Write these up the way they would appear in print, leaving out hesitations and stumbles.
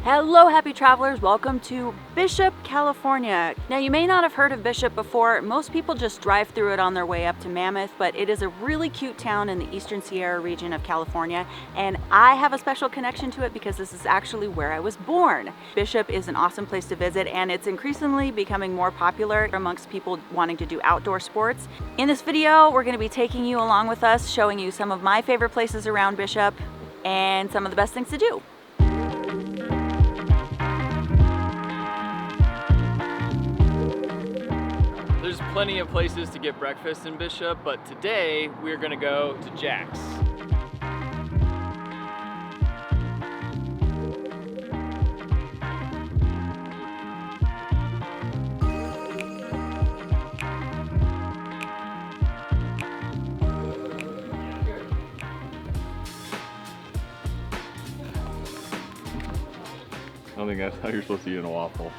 Hello happy travelers, welcome to Bishop, California. Now you may not have heard of Bishop before. Most people just drive through it on their way up to Mammoth, but it is a really cute town in the Eastern Sierra region of California, and I have a special connection to it because this is actually where I was born. Bishop is an awesome place to visit, and it's increasingly becoming more popular amongst people wanting to do outdoor sports. In this video, we're going to be taking you along with us, showing you some of my favorite places around Bishop and some of the best things to do. There's plenty of places to get breakfast in Bishop, but today we're gonna go to Jack's. I don't think that's how you're supposed to eat a waffle.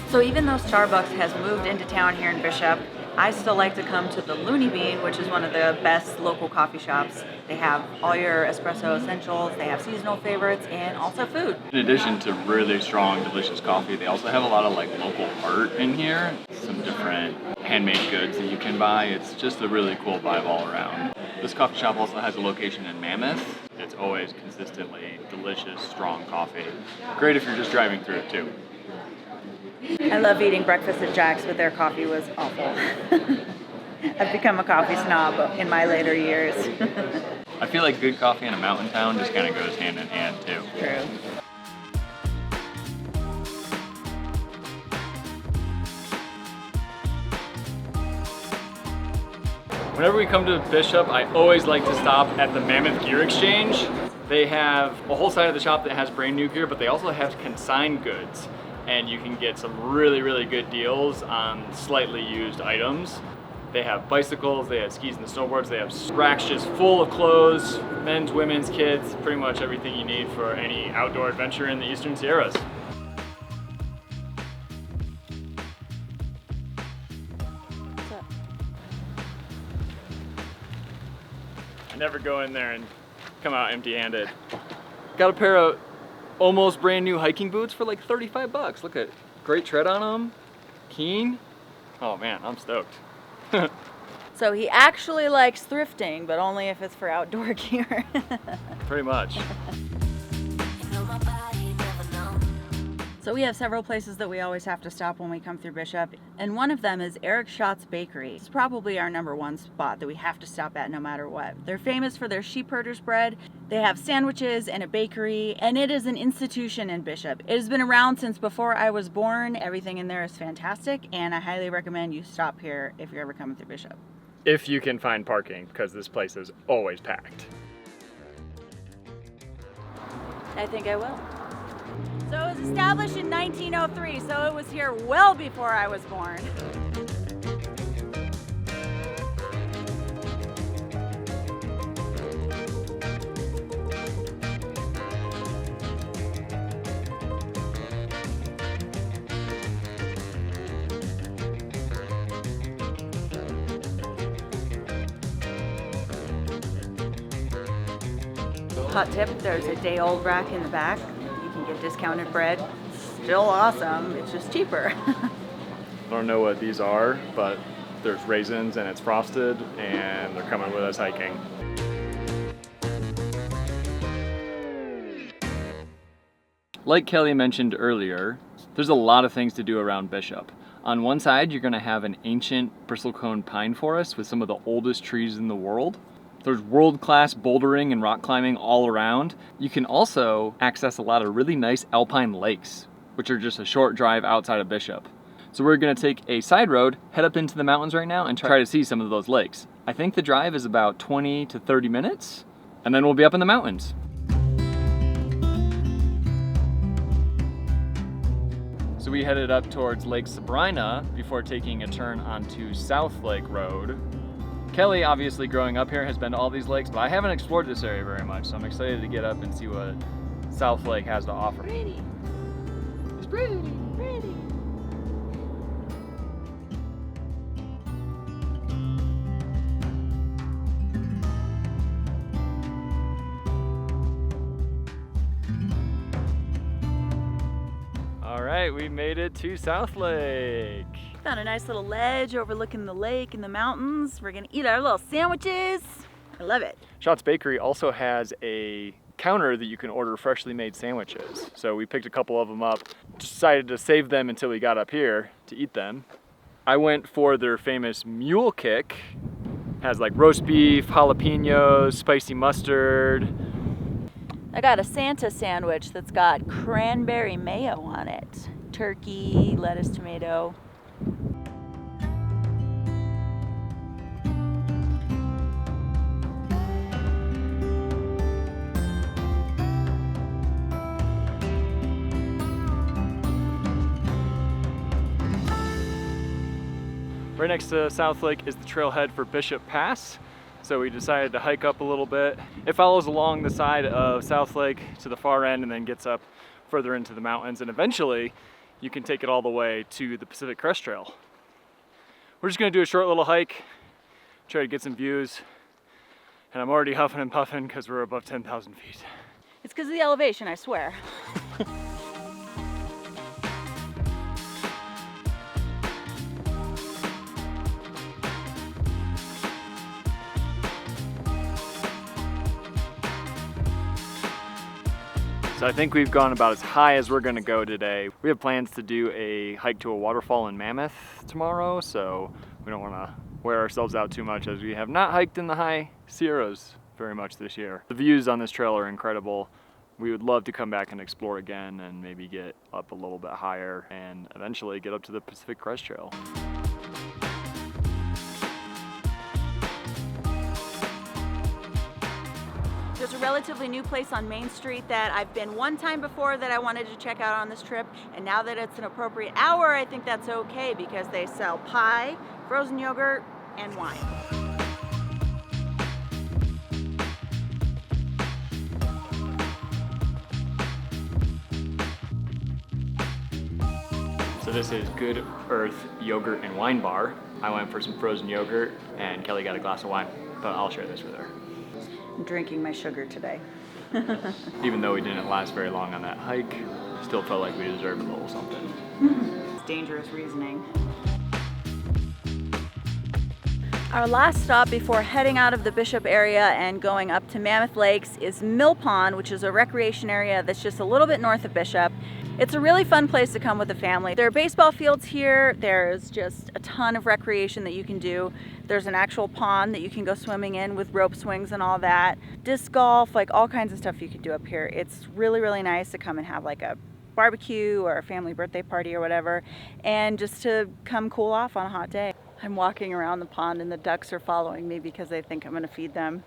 So even though Starbucks has moved into town here in Bishop, I still like to come to the Looney Bean, which is one of the best local coffee shops. They have all your espresso essentials, they have seasonal favorites, and also food. In addition to really strong, delicious coffee, they also have a lot of local art in here. Some different handmade goods that you can buy. It's just a really cool vibe all around. This coffee shop also has a location in Mammoth. It's always consistently delicious, strong coffee. Great if you're just driving through it too. I love eating breakfast at Jack's, but their coffee was awful. I've become a coffee snob in my later years. I feel like good coffee in a mountain town just kind of goes hand in hand too. True. Whenever we come to Bishop, I always like to stop at the Mammoth Gear Exchange. They have a whole side of the shop that has brand new gear, but they also have consigned goods. And you can get some really good deals on slightly used items. They have bicycles, they have skis and snowboards, they have racks just full of clothes, men's, women's, kids, pretty much everything you need for any outdoor adventure in the Eastern Sierras. What's up? I never go in there and come out empty-handed. Got a pair of almost brand new hiking boots for like 35 bucks. Look at great tread on them. Keen. Oh man, I'm stoked. So he actually likes thrifting, but only if it's for outdoor gear. Pretty much. So we have several places that we always have to stop when we come through Bishop, and one of them is Eric Schat's Bakery. It's probably our #1 spot that we have to stop at no matter what. They're famous for their sheep herder's bread. They have sandwiches and a bakery, and it is an institution in Bishop. It has been around since before I was born. Everything in there is fantastic, and I highly recommend you stop here if you're ever coming through Bishop. If you can find parking, because this place is always packed. I think I will. So it was established in 1903, so it was here well before I was born. Hot tip, there's a day-old rack in the back. You can get discounted bread. Still awesome, it's just cheaper. I don't know what these are, but there's raisins and it's frosted and they're coming with us hiking. Like Kelly mentioned earlier, there's a lot of things to do around Bishop. On one side, you're gonna have an ancient bristlecone pine forest with some of the oldest trees in the world. There's world-class bouldering and rock climbing all around. You can also access a lot of really nice alpine lakes, which are just a short drive outside of Bishop. So we're gonna take a side road, head up into the mountains right now and try to see some of those lakes. I think the drive is about 20 to 30 minutes, and then we'll be up in the mountains. So we headed up towards Lake Sabrina before taking a turn onto South Lake Road. Kelly, obviously growing up here, has been to all these lakes, but I haven't explored this area very much, so I'm excited to get up and see what South Lake has to offer. Pretty. It's pretty. Pretty. right, we made it to South Lake. Found a nice little ledge overlooking the lake and the mountains. We're gonna eat our little sandwiches. I love it. Schat's Bakery also has a counter that you can order freshly made sandwiches. So we picked a couple of them up, decided to save them until we got up here to eat them. I went for their famous mule kick. Has like roast beef, jalapenos, spicy mustard. I got a Santa sandwich that's got cranberry mayo on it. Turkey, lettuce, tomato. Right next to South Lake is the trailhead for Bishop Pass. So we decided to hike up a little bit. It follows along the side of South Lake to the far end and then gets up further into the mountains, and eventually you can take it all the way to the Pacific Crest Trail. We're just gonna do a short little hike, try to get some views, and I'm already huffing and puffing because we're above 10,000 feet. It's because of the elevation, I swear. So I think we've gone about as high as we're gonna go today. We have plans to do a hike to a waterfall in Mammoth tomorrow, so we don't wanna wear ourselves out too much as we have not hiked in the high Sierras very much this year. The views on this trail are incredible. We would love to come back and explore again and maybe get up a little bit higher and eventually get up to the Pacific Crest Trail. There's a relatively new place on Main Street that I've been one time before that I wanted to check out on this trip, and now that it's an appropriate hour, I think that's okay because they sell pie, frozen yogurt, and wine. So this is Good Earth Yogurt and Wine Bar. I went for some frozen yogurt and Kelly got a glass of wine, but I'll share this with her. I'm drinking my sugar today. Even though we didn't last very long on that hike, still felt like we deserved a little something. It's dangerous reasoning. Our last stop before heading out of the Bishop area and going up to Mammoth Lakes is Mill Pond, which is a recreation area that's just a little bit north of Bishop. It's a really fun place to come with a family. There are baseball fields here. There's just a ton of recreation that you can do. There's an actual pond that you can go swimming in with rope swings and all that. Disc golf, like all kinds of stuff you can do up here. It's really, really nice to come and have like a barbecue or a family birthday party or whatever, and just to come cool off on a hot day. I'm walking around the pond and the ducks are following me because they think I'm gonna feed them.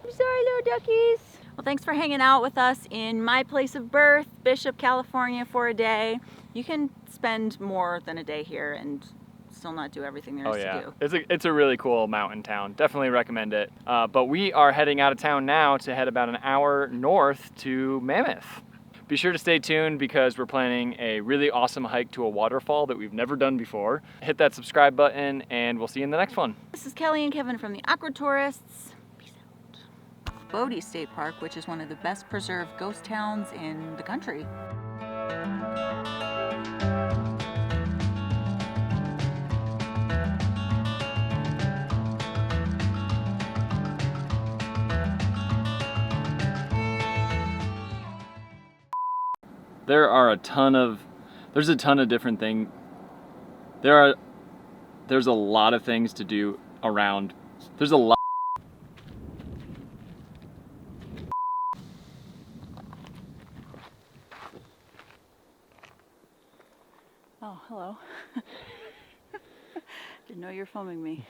I'm sorry, little duckies. Well, thanks for hanging out with us in my place of birth, Bishop, California, for a day. You can spend more than a day here and still not do everything there is to do. It's a really cool mountain town. Definitely recommend it. But we are heading out of town now to head about an hour north to Mammoth. Be sure to stay tuned because we're planning a really awesome hike to a waterfall that we've never done before. Hit that subscribe button and we'll see you in the next one. This is Kelly and Kevin from the Aqua Tourists. Peace out. Bodie State Park, which is one of the best preserved ghost towns in the country. There's a ton of different things. There's a lot of things to do around. There's a lot. Oh, hello. Didn't know you were filming me.